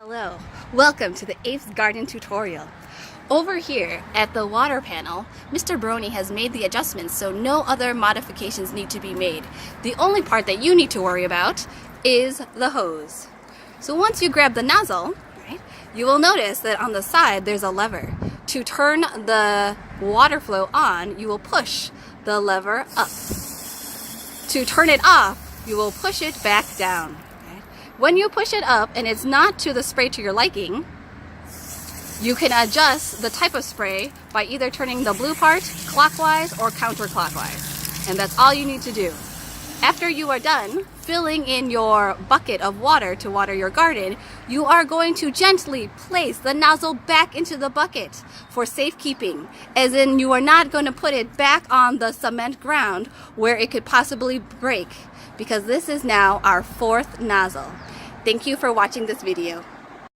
Hello, welcome to the 8th garden tutorial. Over here at the water panel, Mr. Brony has made the adjustments so no other modifications need to be made. The only part that you need to worry about is the hose. So once you grab the nozzle, right, you will notice that on the side there's a lever. To turn the water flow on, you will push the lever up. To turn it off, you will push it back down. When you push it up and it's not to the spray to your liking, you can adjust the type of spray by either turning the blue part clockwise or counterclockwise. And that's all you need to do. After you are done filling in your bucket of water to water your garden, you are going to gently place the nozzle back into the bucket for safekeeping. As in, you are not going to put it back on the cement ground where it could possibly break, because this is now our 4th nozzle. Thank you for watching this video.